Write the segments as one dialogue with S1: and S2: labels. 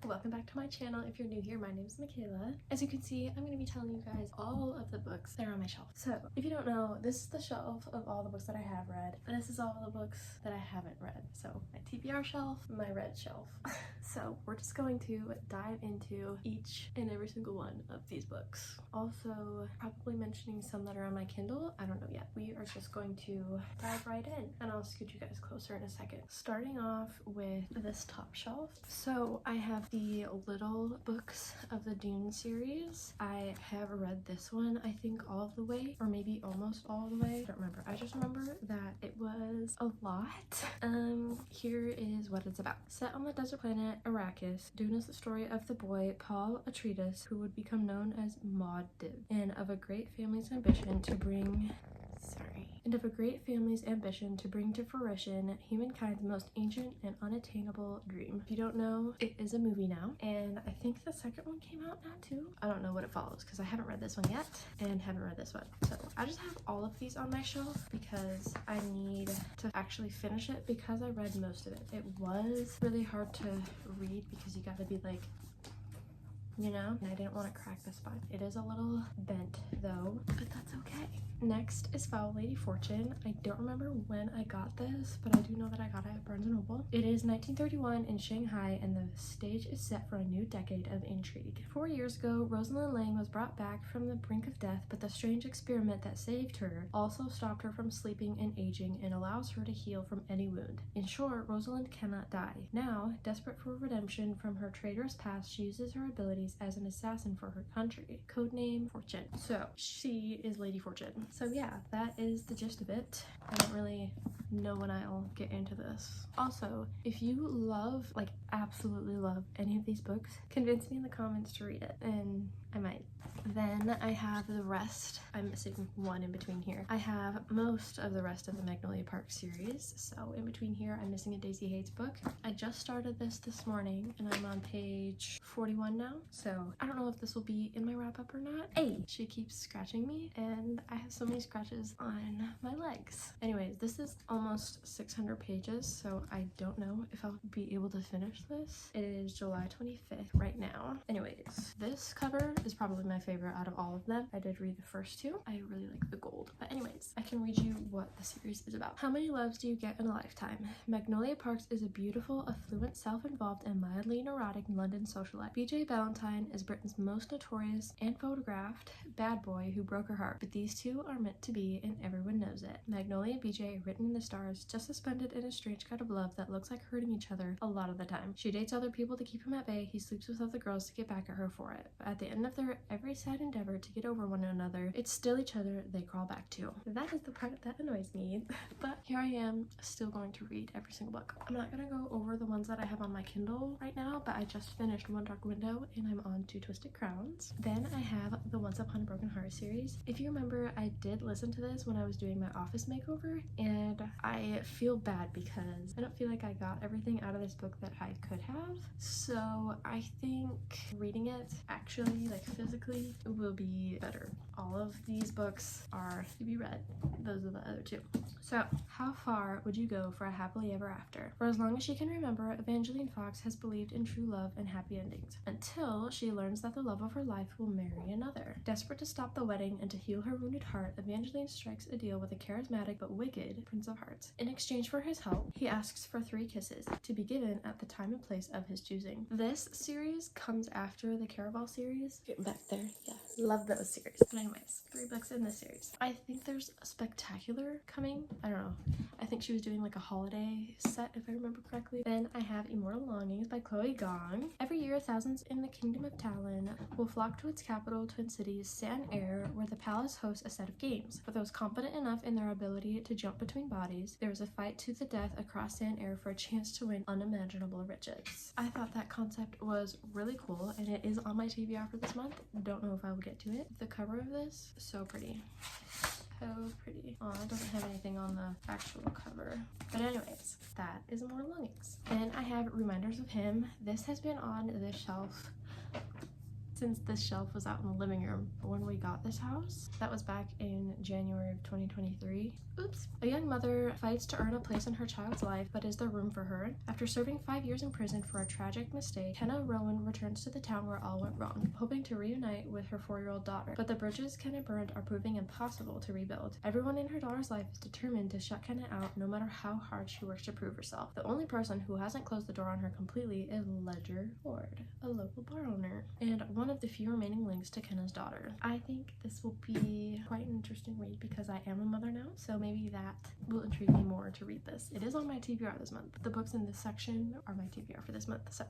S1: Welcome back to my channel. If you're new here, my name is Michaela. As you can see, I'm going to be telling you guys all of the books that are on my shelf. So if you don't know, this is the shelf of all the books that I have read, and this is all the books that I haven't read. So my TBR shelf, my read shelf. So we're just going to dive into each and every single one of these books. Also, probably mentioning some that are on my Kindle. I don't know yet. We are just going to dive right in, and I'll scoot you guys closer in a second. Starting off with this top shelf. So I have the little books of the Dune series. I have read this one, I think, all the way, or maybe almost all the way. I don't remember. I just remember that it was a lot. Here is what it's about. Set on the desert planet Arrakis, Dune is the story of the boy Paul Atreides, who would become known as Muad'Dib, and of a great family's ambition to bring to fruition humankind's most ancient and unattainable dream. If you don't know, it is a movie now, and I think the second one came out now too. I don't know what it follows because I haven't read this one yet and haven't read this one. So I just have all of these on my shelf because I need to actually finish it because I read most of it. It was really hard to read because you gotta be like, you know, and I didn't want to crack the spine. It is a little bent though, but that's okay. Next is Foul Lady Fortune. I don't remember when I got this, but I do know that I got it at Barnes & Noble. It is 1931 in Shanghai, and the stage is set for a new decade of intrigue. 4 years ago, Rosalind Lang was brought back from the brink of death, but the strange experiment that saved her also stopped her from sleeping and aging and allows her to heal from any wound. In short, Rosalind cannot die. Now, desperate for redemption from her traitorous past, she uses her abilities as an assassin for her country. Codename Fortune. So, she is Lady Fortune. So yeah, that is the gist of it. I don't really know when I'll get into this. Also, if you love, like absolutely love any of these books, convince me in the comments to read it, and I might. Then I have the rest. I'm missing one in between here. I have most of the rest of the Magnolia Park series. So in between here, I'm missing a Daisy Hates book. I just started this morning and I'm on page 41 now. So I don't know if this will be in my wrap up or not. Hey, she keeps scratching me and I have so many scratches on my legs. Anyways, this is almost 600 pages, so I don't know if I'll be able to finish this. It is July 25th right now. Anyways, this cover is probably my favorite out of all of them. I did read the first two. I really like the gold. But anyways, I can read you what the series is about. How many loves do you get in a lifetime? Magnolia Parks is a beautiful, affluent, self-involved, and mildly neurotic London socialite. BJ Valentine is Britain's most notorious and photographed bad boy who broke her heart, but these two are meant to be, and everyone knows it. Magnolia and BJ are written in the stars, just suspended in a strange kind of love that looks like hurting each other a lot of the time. She dates other people to keep him at bay. He sleeps with other girls to get back at her for it. But at the end of their every sad endeavor to get over one another, it's still each other they crawl back to. That is the part that annoys me. But here I am, still going to read every single book. I'm not gonna go over the ones that I have on my Kindle right now, but I just finished One Dark Window and I'm on to Twisted Crowns. Then I have the Once Upon a Broken Heart series. If you remember, I did listen to this when I was doing my office makeover, and I feel bad because I don't feel like I got everything out of this book that I could have. So I think reading it actually, like physically, will be better. All of these books are to be read. Those are the other two. So, how far would you go for a happily ever after? For as long as she can remember, Evangeline Fox has believed in true love and happy endings, until she learns that the love of her life will marry another. Desperate to stop the wedding and to heal her wounded heart, Evangeline strikes a deal with a charismatic but wicked Prince of Hearts. In exchange for his help, he asks for 3 kisses, to be given at the time and place of his choosing. This series comes after the Caraval series. Getting back there, yeah. Love those series. But anyways, 3 books in this series. I think there's a Spectacular coming. I don't know. I think she was doing like a holiday set, if I remember correctly. Then I have Immortal Longings by Chloe Gong. Every year, thousands in the Kingdom of Talon will flock to its capital, Twin Cities, San Air, where the palace hosts a set of games. For those confident enough in their ability to jump between bodies, there is a fight to the death across San Air for a chance to win unimaginable riches. I thought that concept was really cool, and it is on my TBR for this month. Don't know if I will get to it. The cover of this, so pretty. So pretty. Oh, it doesn't have anything on the actual cover. But anyways, that is Immortal Longings. Then I have Reminders of Him. This has been on this shelf since this shelf was out in the living room when we got this house. That was back in January of 2023. Oops. A young mother fights to earn a place in her child's life, but is there room for her? After serving 5 years in prison for a tragic mistake, Kenna Rowan returns to the town where all went wrong, hoping to reunite with her 4-year-old daughter. But the bridges Kenna burned are proving impossible to rebuild. Everyone in her daughter's life is determined to shut Kenna out no matter how hard she works to prove herself. The only person who hasn't closed the door on her completely is Ledger Ford, a local bar owner, and one of the few remaining links to Kenna's daughter. I think this will be quite an interesting read because I am a mother now, so maybe that will intrigue me more to read this. It is on my TBR this month. The books in this section are my TBR for this month, so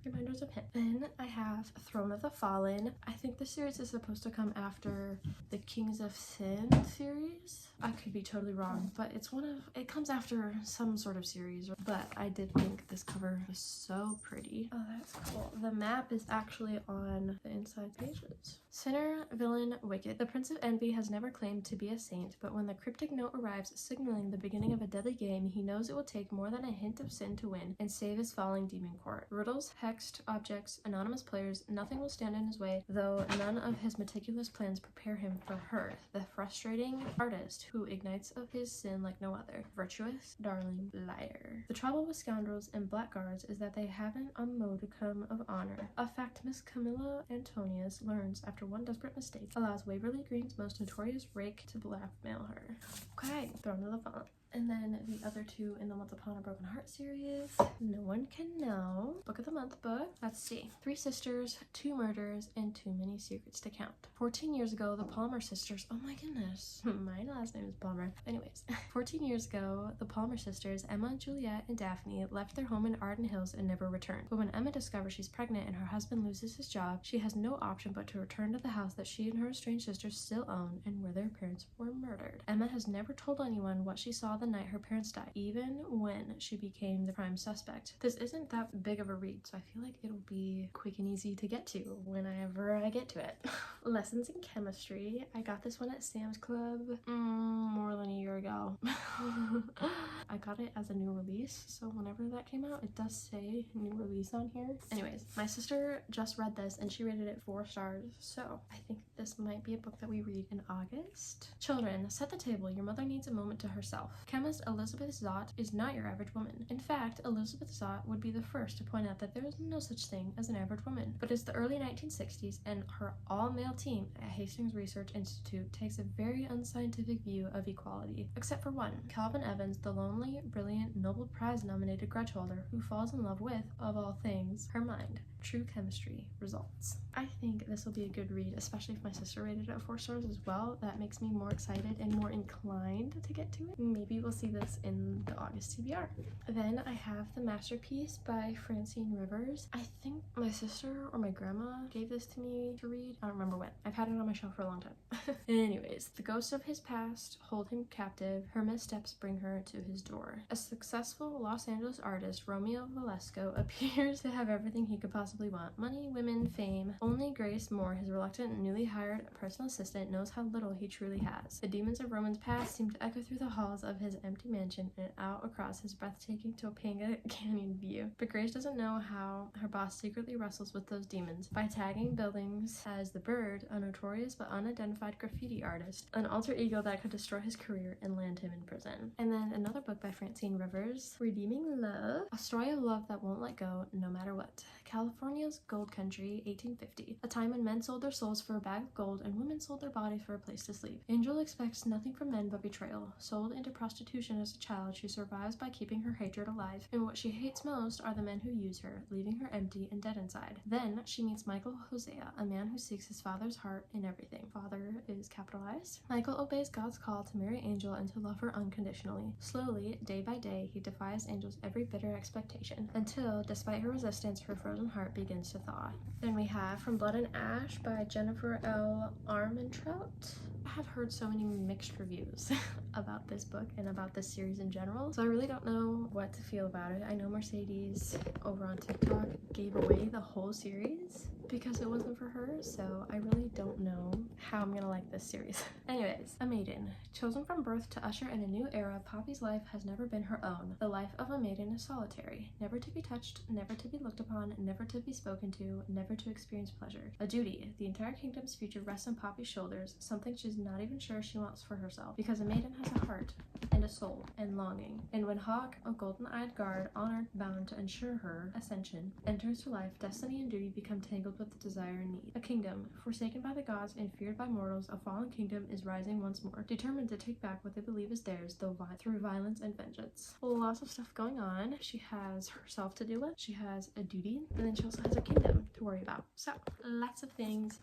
S1: reminders of him. Then I have Throne of the Fallen. I think this series is supposed to come after the Kings of Sin series. I could be totally wrong, but it comes after some sort of series, but I did think this cover was so pretty. Oh, that's cool. The map is actually on the inside pages. Sinner, villain, wicked. The Prince of Envy has never claimed to be a saint, but when the cryptic note arrives signaling the beginning of a deadly game, he knows it will take more than a hint of sin to win and save his falling demon court. Riddles, hexed objects, anonymous players, nothing will stand in his way, though none of his meticulous plans prepare him for her, the frustrating artist who ignites of his sin like no other. Virtuous, darling, liar. The trouble with scoundrels and blackguards is that they haven't a modicum of honor, a fact Miss Camilla Antonius learns after one desperate mistake allows Waverly Green's most notorious rake to blackmail her. Okay, Throne of the Fallen. And then the other two in the Once Upon a Broken Heart series. No One Can Know. Book of the Month book. Let's see. 3 sisters, 2 murders, and too many secrets to count. 14 years ago, the Palmer sisters. Oh my goodness. My last name is Palmer. Anyways, 14 years ago, the Palmer sisters, Emma, Juliet, and Daphne, left their home in Arden Hills and never returned. But when Emma discovers she's pregnant and her husband loses his job, she has no option but to return to the house that she and her estranged sisters still own and where their parents were murdered. Emma has never told anyone what she saw the night her parents died, even when she became the prime suspect. This isn't that big of a read, so I feel like it'll be quick and easy to get to whenever I get to it. Lessons in Chemistry. I got this one at Sam's Club more than a year ago. I got it as a new release, so whenever that came out, it does say new release on here. Anyways, my sister just read this and she rated it 4 stars, so I think this might be a book that we read in August. Children, set the table. Your mother needs a moment to herself. Chemist Elizabeth Zott is not your average woman. In fact, Elizabeth Zott would be the first to point out that there is no such thing as an average woman. But it's the early 1960s, and her all-male team at Hastings Research Institute takes a very unscientific view of equality, except for one, Calvin Evans, the lonely, brilliant, Nobel Prize-nominated grudge holder who falls in love with, of all things, her mind. True chemistry results. I think this will be a good read, especially if my sister rated it 4 stars as well. That makes me more excited and more inclined to get to it. Maybe we'll see this in the August TBR. Then I have The Masterpiece by Francine Rivers. I think my sister or my grandma gave this to me to read. I don't remember when. I've had it on my shelf for a long time. Anyways, the ghosts of his past hold him captive. Her missteps bring her to his door. A successful Los Angeles artist, Romeo Valesco, appears to have everything he could possibly want. Money, women, fame. Only Grace Moore, his reluctant, newly hired personal assistant, knows how little he truly has. The demons of Roman's past seem to echo through the halls of his empty mansion and out across his breathtaking Topanga Canyon view. But Grace doesn't know how her boss secretly wrestles with those demons by tagging buildings as the Bird, a notorious but unidentified graffiti artist, an alter ego that could destroy his career and land him in prison. And then another book by Francine Rivers, Redeeming Love, a story of love that won't let go no matter what. California's Gold Country, 1850, a time when men sold their souls for a bag of gold and women sold their bodies for a place to sleep. Angel expects nothing from men but betrayal. Sold into prostitution as a child, she survives by keeping her hatred alive, and what she hates most are the men who use her, leaving her empty and dead inside. Then she meets Michael Hosea, a man who seeks his father's heart in everything. Father is capitalized. Michael obeys God's call to marry Angel and to love her unconditionally. Slowly, day by day, he defies Angel's every bitter expectation, until, despite her resistance, her frozen heart begins to thaw. Then we have From Blood and Ash by Jennifer L. Armentrout. I have heard so many mixed reviews about this book and about this series in general, so I really don't know what to feel about it. I know Mercedes over on TikTok gave away the whole series, because it wasn't for her, so I really don't know how I'm gonna like this series. Anyways, a maiden. Chosen from birth to usher in a new era, Poppy's life has never been her own. The life of a maiden is solitary, never to be touched, never to be looked upon, never to be spoken to, never to experience pleasure. A duty. The entire kingdom's future rests on Poppy's shoulders, something she's not even sure she wants for herself, because a maiden has a heart and a soul and longing. And when Hawk, a golden-eyed guard honored bound to ensure her ascension, enters her life, destiny and duty become tangled with desire and need. A kingdom, forsaken by the gods and feared by mortals, a fallen kingdom is rising once more, determined to take back what they believe is theirs, though through violence and vengeance. Lots of stuff going on. She has herself to deal with, she has a duty, and then she also has a kingdom to worry about. So, lots of things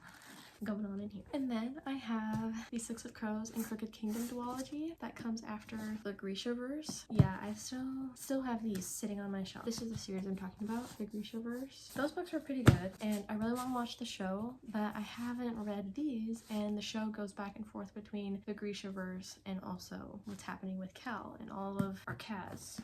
S1: going on in here. And then I have the Six of Crows and Crooked Kingdom duology that comes after the Grishaverse. Yeah, I still have these sitting on my shelf. This is the series I'm talking about, the Grishaverse. Those books are pretty good, and I really want to watch the show, but I haven't read these, and the show goes back and forth between the Grishaverse and also what's happening with Cal and all of our Kaz.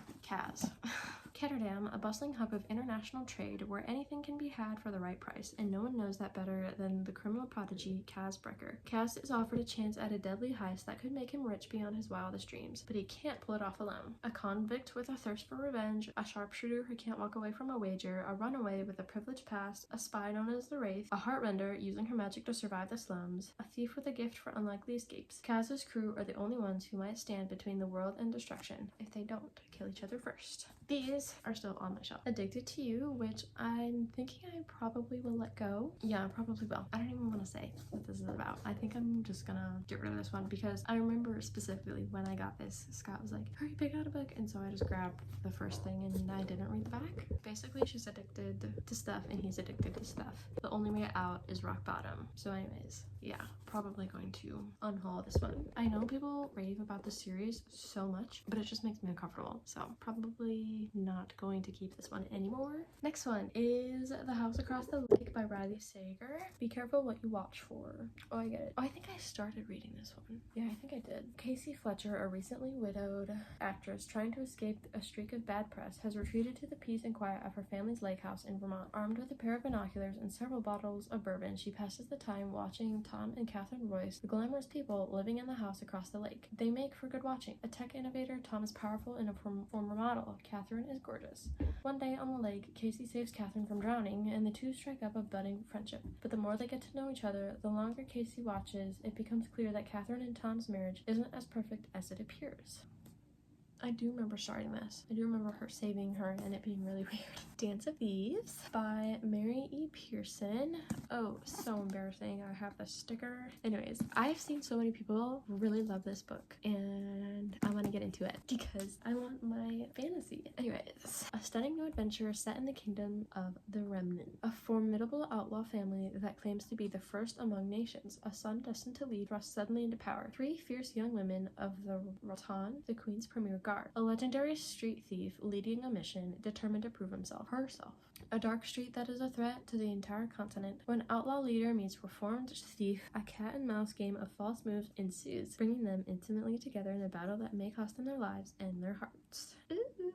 S1: Ketterdam, a bustling hub of international trade where anything can be had for the right price, and no one knows that better than the criminal prodigy Kaz Brecker. Kaz is offered a chance at a deadly heist that could make him rich beyond his wildest dreams, but he can't pull it off alone. A convict with a thirst for revenge, a sharpshooter who can't walk away from a wager, a runaway with a privileged past, a spy known as the Wraith, a heartrender using her magic to survive the slums, a thief with a gift for unlikely escapes. Kaz's crew are the only ones who might stand between the world and destruction if they don't kill each other first. These are still on my shelf. Addicted to You, which I'm thinking I probably will let go. Yeah, I probably will. I don't even want to say what this is about. I think I'm just gonna get rid of this one because I remember specifically when I got this, Scott was like, hurry, pick out a book, and so I just grabbed the first thing and I didn't read the back. Basically, she's addicted to stuff and he's addicted to stuff. The only way out is rock bottom. So anyways, yeah, probably going to unhaul this one. I know people rave about the series so much, but it just makes me uncomfortable, so probably not going to keep this one anymore. Next one is The House Across the Lake by Riley Sager. Be careful what you watch for. Oh, I get it. Oh, I think I started reading this one. Yeah, I think I did. Casey Fletcher, a recently widowed actress trying to escape a streak of bad press, has retreated to the peace and quiet of her family's lake house in Vermont. Armed with a pair of binoculars and several bottles of bourbon, she passes the time watching Tom and Catherine Royce, the glamorous people living in the house across the lake. They make for good watching. A tech innovator, Tom is powerful and a former model. Catherine is gorgeous. One day on the lake, Casey saves Catherine from drowning, and the two strike up a budding friendship. But the more they get to know each other, the longer Casey watches, it becomes clear that Catherine and Tom's marriage isn't as perfect as it appears. I do remember starting this. I do remember her saving her and it being really weird. Dance of Thieves by Mary E. Pearson. Oh, so embarrassing. I have the sticker. Anyways, I've seen so many people really love this book and I want to get into it because I want my fantasy. Anyways, a stunning new adventure set in the kingdom of the Remnant. A formidable outlaw family that claims to be the first among nations. A son destined to lead thrust suddenly into power. Three fierce young women of the Rotan, the Queen's premier guard. A legendary street thief leading a mission determined to prove herself. A dark street that is a threat to the entire continent. When outlaw leader meets reformed thief, a cat and mouse game of false moves ensues, bringing them intimately together in a battle that may cost them their lives and their hearts. Ooh.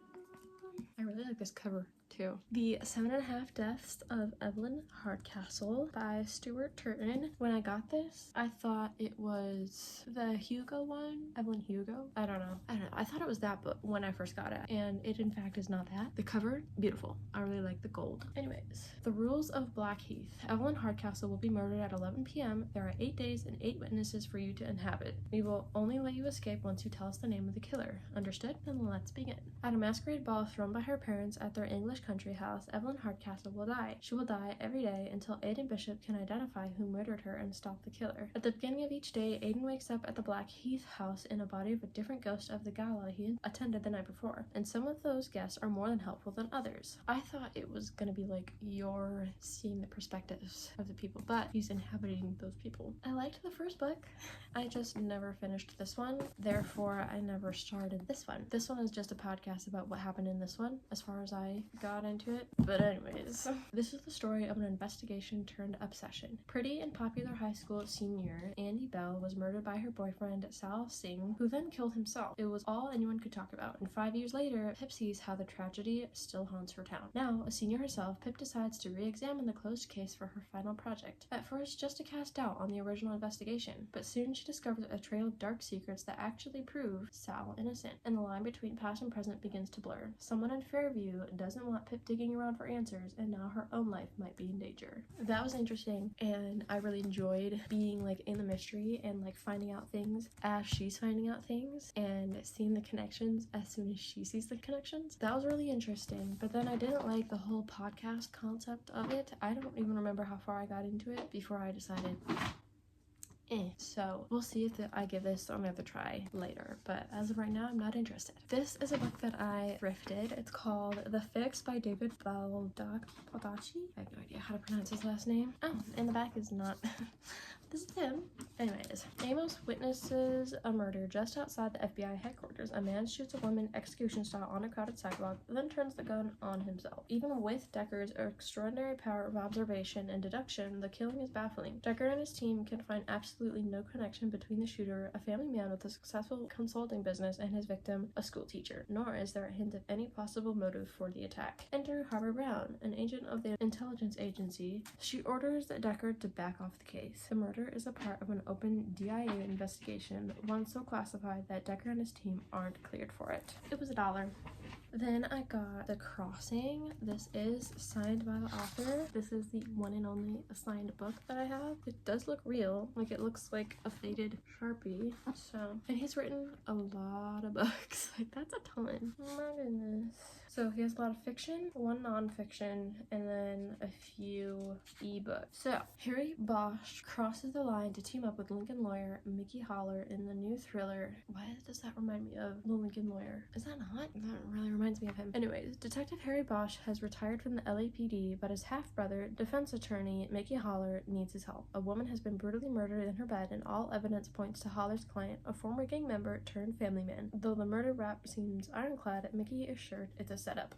S1: I really like this cover too. The 7.5 Deaths of Evelyn Hardcastle by Stuart Turton. When I got this, I thought it was the Hugo one. Evelyn Hugo? I don't know. I thought it was that book when I first got it, and it in fact is not that. The cover, beautiful. I really like the gold. Anyways, The Rules of Blackheath. Evelyn Hardcastle will be murdered at 11 p.m. There are 8 days and 8 witnesses for you to inhabit. We will only let you escape once you tell us the name of the killer. Understood? Then let's begin. At a masquerade ball thrown by her parents at their English country house, Evelyn Hardcastle will die. She will die every day until Aidan Bishop can identify who murdered her and stop the killer. At the beginning of each day, Aidan wakes up at the Blackheath house in a body of a different ghost of the gala he attended the night before, and some of those guests are more than helpful than others. I thought it was gonna be like you're seeing the perspectives of the people, but he's inhabiting those people. I liked the first book. I just never finished this one, therefore I never started this one. This one is just a podcast about what happened in this one, as far as I got into it. But anyways, this is the story of an investigation turned obsession. Pretty and popular high school senior Andy Bell was murdered by her boyfriend Sal Singh, who then killed himself. It was all anyone could talk about, and 5 years later, Pip sees how the tragedy still haunts her town. Now, a senior herself, Pip decides to re-examine the closed case for her final project. At first, just to cast doubt on the original investigation, but soon she discovers a trail of dark secrets that actually prove Sal innocent, and the line between past and present begins to blur. Someone in Fairview doesn't want Pip digging around for answers, and now her own life might be in danger. That was interesting, and I really enjoyed being like in the mystery and like finding out things as she's finding out things and seeing the connections as soon as she sees the connections. That was really interesting, but then I didn't like the whole podcast concept of it. I don't even remember how far I got into it before I decided so we'll see if I give this another try later, but as of right now, I'm not interested. This is a book that I thrifted. It's called The Fix by David Baldacci. I have no idea how to pronounce his last name. Oh, and the back is not this is him. Anyways, Amos witnesses a murder just outside the FBI headquarters. A man shoots a woman execution style on a crowded sidewalk, then turns the gun on himself. Even with Deckard's extraordinary power of observation and deduction, the killing is baffling. Deckard and his team can find absolutely no connection between the shooter, a family man with a successful consulting business, and his victim, a school teacher, nor is there a hint of any possible motive for the attack. Enter Harper Brown, an agent of the intelligence agency. She orders Deckard to back off the case. The murder is a part of an open DIA investigation, one so classified that Deckard and his team aren't cleared for it. It was $1. Then I got The Crossing. This is signed by the author. This is the one and only signed book that I have. It does look real, like it looks like a faded Sharpie. And he's written a lot of books. Like that's a ton. Oh my goodness. So he has a lot of fiction, one nonfiction, and then a few ebooks. So Harry Bosch crosses the line to team up with Lincoln lawyer Mickey Haller in the new thriller. Why does that remind me of The Lincoln Lawyer? Is that not? That really reminds me of him. Anyways, Detective Harry Bosch has retired from the LAPD, but his half-brother, defense attorney Mickey Haller, needs his help. A woman has been brutally murdered in her bed, and all evidence points to Haller's client, a former gang member turned family man. Though the murder rap seems ironclad, Mickey is sure it's a setup.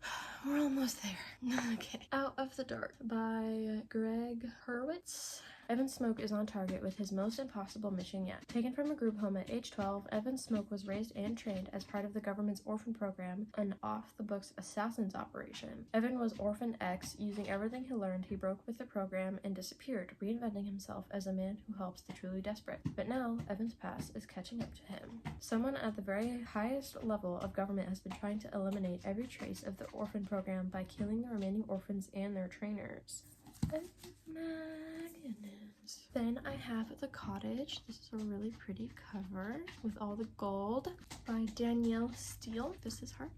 S1: We're almost there. Okay. Out of the Dark by Greg Hurwitz. Evan Smoke is on target with his most impossible mission yet. Taken from a group home at age 12, Evan Smoke was raised and trained as part of the government's orphan program, an off-the-books assassins operation. Evan was Orphan X. Using everything he learned, he broke with the program and disappeared, reinventing himself as a man who helps the truly desperate. But now, Evan's past is catching up to him. Someone at the very highest level of government has been trying to eliminate every trace of the orphan program by killing the remaining orphans and their trainers. Oh my goodness. Then I have The Cottage. This is a really pretty cover with all the gold by Danielle Steele. This is her.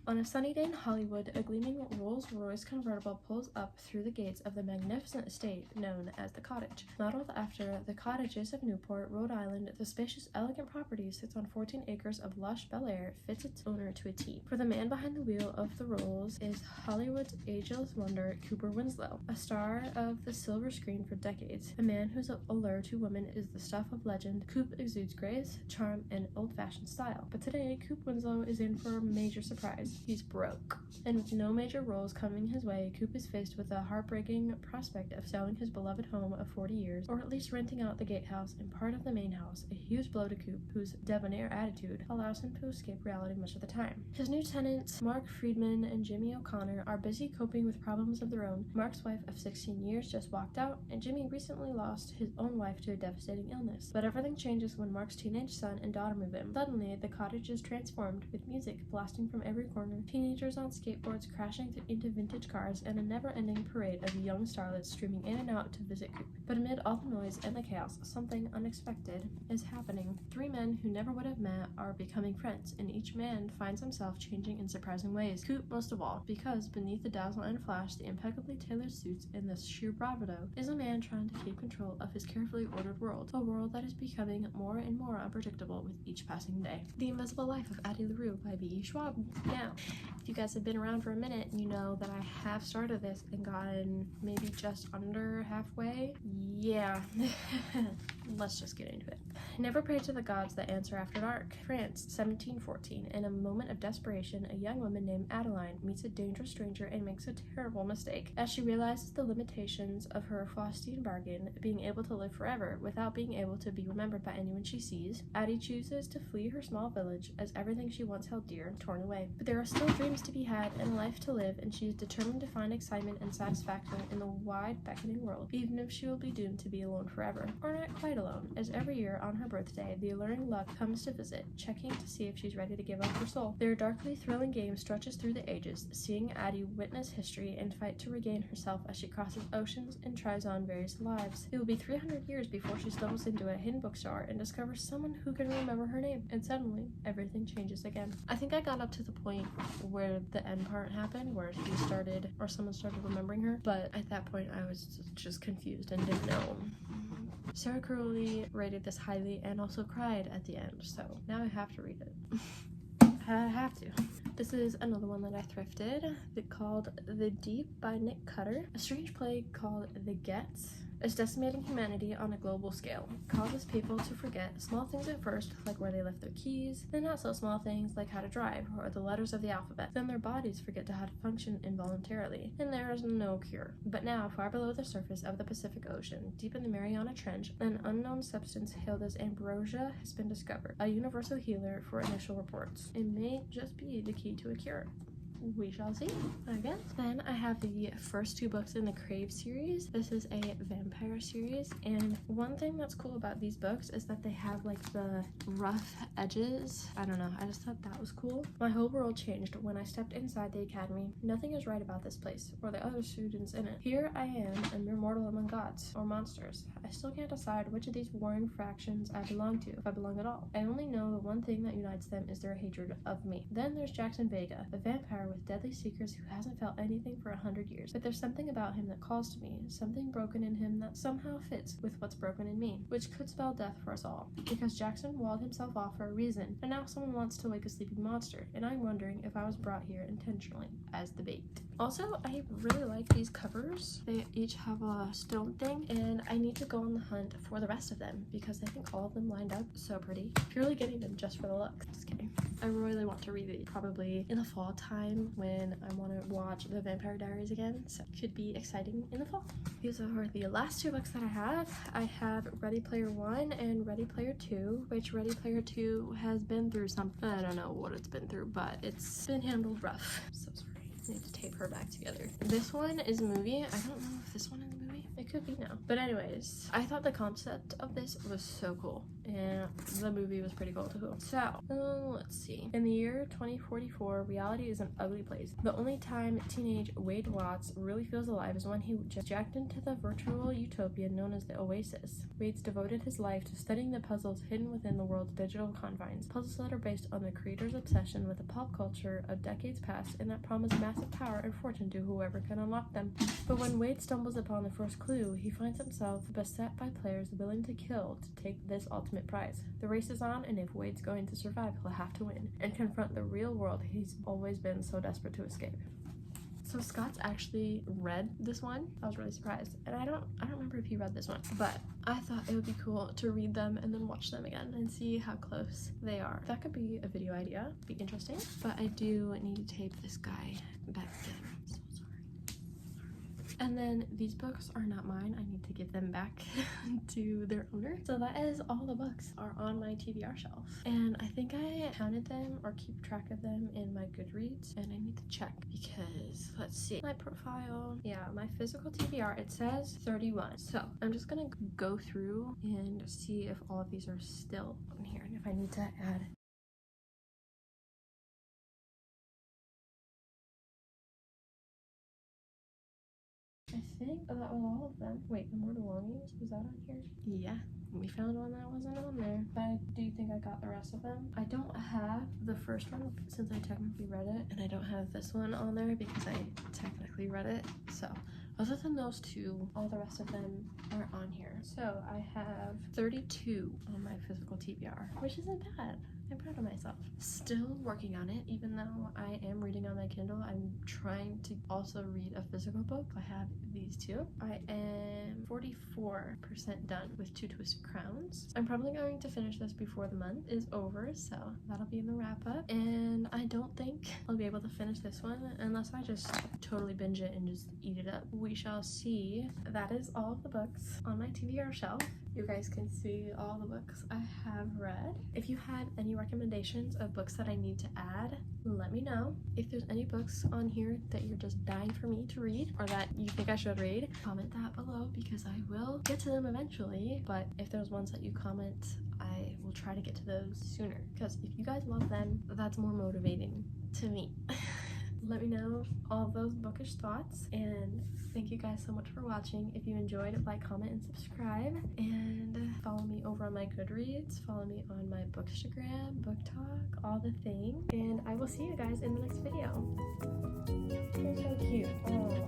S1: On a sunny day in Hollywood, a gleaming Rolls-Royce convertible pulls up through the gates of the magnificent estate known as The Cottage. Modeled after the cottages of Newport, Rhode Island, the spacious, elegant property sits on 14 acres of lush Bel Air, fits its owner to a T. For the man behind the wheel of the Rolls is Hollywood's ageless wonder, Cooper Winslow, a star of the silver screen for decades. A man whose allure to women is the stuff of legend. Coop exudes grace, charm, and old-fashioned style. But today, Coop Winslow is in for a major surprise. He's broke. And with no major roles coming his way, Coop is faced with a heartbreaking prospect of selling his beloved home of 40 years, or at least renting out the gatehouse and part of the main house, a huge blow to Coop, whose debonair attitude allows him to escape reality much of the time. His new tenants, Mark Friedman and Jimmy O'Connor, are busy coping with problems of their own. Mark's wife of 16 years just walked out, and Jimmy recently lost his own wife to a devastating illness. But everything changes when Mark's teenage son and daughter move in. Suddenly, the cottage is transformed, with music blasting from every corner, teenagers on skateboards crashing into vintage cars, and a never-ending parade of young starlets streaming in and out to visit Coop. But amid all the noise and the chaos, something unexpected is happening. 3 men who never would have met are becoming friends, and each man finds himself changing in surprising ways. Coop most of all, because beneath the dazzle and flash, the impeccably tailored suits, and the sheer bravado, is a man trying to keep control of his carefully ordered world, a world that is becoming more and more unpredictable with each passing day. The Invisible Life of Addie LaRue by B.E. Schwab. Now, if you guys have been around for a minute, you know that I have started this and gotten maybe just under halfway. Yeah. let's just get into it. Never pray to the gods that answer after dark. France, 1714. In a moment of desperation, a young woman named Adeline meets a dangerous stranger and makes a terrible mistake. As she realizes the limitations of her Faustian bargain, being able to live forever without being able to be remembered by anyone she sees, Addie chooses to flee her small village as everything she once held dear torn away. But there are still dreams to be had and a life to live, and she is determined to find excitement and satisfaction in the wide, beckoning world, even if she will be doomed to be alone forever. Or not quite alone, as every year on her birthday, the alluring luck comes to visit, checking to see if she's ready to give up her soul. Their darkly thrilling game stretches through the ages, seeing Addie witness history and fight to regain herself as she crosses oceans and tries on various lives. It will be 300 years before she stumbles into a hidden bookstore and discovers someone who can remember her name, and suddenly, everything changes again. I think I got up to the point where the end part happened, where he started, or someone started remembering her, but at that point I was just confused and didn't know. Sarah Crowley rated this highly and also cried at the end, so now I have to read it. I have to. This is another one that I thrifted. It's called The Deep by Nick Cutter. A strange plague called the Gets is decimating humanity on a global scale. It causes people to forget small things at first, like where they left their keys, then not so small things like how to drive or the letters of the alphabet. Then their bodies forget to how to function involuntarily, and there is no cure. But now, far below the surface of the Pacific Ocean, deep in the Mariana Trench, an unknown substance hailed as ambrosia has been discovered, a universal healer for initial reports. It may just be the key to a cure. We shall see, I guess. Then I have the first two books in the Crave series. This is a vampire series, and one thing that's cool about these books is that they have like the rough edges. I don't know, I just thought that was cool. My whole world changed when I stepped inside the academy. Nothing is right about this place or the other students in it. Here I am, a mere mortal among gods or monsters. I still can't decide which of these warring fractions I belong to, if I belong at all. I only know the one thing that unites them is their hatred of me. Then there's Jackson Vega, a vampire with deadly secrets who hasn't felt anything for 100 years. But there's something about him that calls to me, something broken in him that somehow fits with what's broken in me, which could spell death for us all. Because Jackson walled himself off for a reason, and now someone wants to wake a sleeping monster, and I'm wondering if I was brought here intentionally as the bait. Also, I really like these covers. They each have a stone thing, and I need to go on the hunt for the rest of them because I think all of them lined up so pretty. Purely getting them just for the look. Just kidding. I really want to read it probably in the fall time when I want to watch The Vampire Diaries again, so it could be exciting in the fall. These are the last two books that I have. I have Ready Player One and Ready Player Two, which Ready Player Two has been through something. I don't know what it's been through, but it's been handled rough. So sorry. I need to tape her back together. This one is a movie. I don't know if this one is a movie. It could be now. But anyways, I thought the concept of this was so cool. And the movie was pretty cool too. So, let's see. In the year 2044, reality is an ugly place. The only time teenage Wade Watts really feels alive is when he just jacked into the virtual utopia known as the Oasis. Wade's devoted his life to studying the puzzles hidden within the world's digital confines. Puzzles that are based on the creator's obsession with the pop culture of decades past and that promise massive power and fortune to whoever can unlock them. But when Wade stumbles upon the first clue, he finds himself beset by players willing to kill to take this ultimate prize. The race is on, and if Wade's going to survive, he'll have to win and confront the real world he's always been so desperate to escape. So Scott's actually read this one. I was really surprised, and I don't remember if he read this one, but I thought it would be cool to read them and then watch them again and see how close they are. That could be a video idea. Be interesting. But I do need to tape this guy back together. I'm so sorry. And then these books are not mine. I need to give them back to their owner. So that is all the books are on my TBR shelf. And I think I counted them or keep track of them in my Goodreads. And I need to check because, let's see, my profile. Yeah, my physical TBR, it says 31. So I'm just gonna go through and see if all of these are still on here and if I need to add. I think that was all of them. Wait, the More Belongings, was that on here? Yeah, we found one that wasn't on there. But I do think I got the rest of them. I don't have the first one since I technically read it, and I don't have this one on there because I technically read it. So other than those two, all the rest of them are on here. So I have 32 on my physical TBR, which isn't bad. I'm proud of myself. Still working on it, even though I am reading on my Kindle. I'm trying to also read a physical book. I have these two. I am 44% done with Two Twisted Crowns. I'm probably going to finish this before the month is over, so that'll be in the wrap up. And I don't think I'll be able to finish this one unless I just totally binge it and just eat it up. We shall see. That is all of the books on my TBR shelf. You guys can see all the books I have read. If you had any recommendations of books that I need to add, let me know. If there's any books on here that you're just dying for me to read or that you think I should read, comment that below because I will get to them eventually. But if there's ones that you comment, I will try to get to those sooner because if you guys love them, that's more motivating to me. Let me know all those bookish thoughts, and thank you guys so much for watching. If you enjoyed, like, comment, and subscribe, and follow me over on my Goodreads, follow me on my Bookstagram, BookTok, all the things, and I will see you guys in the next video. You're so cute. Aww.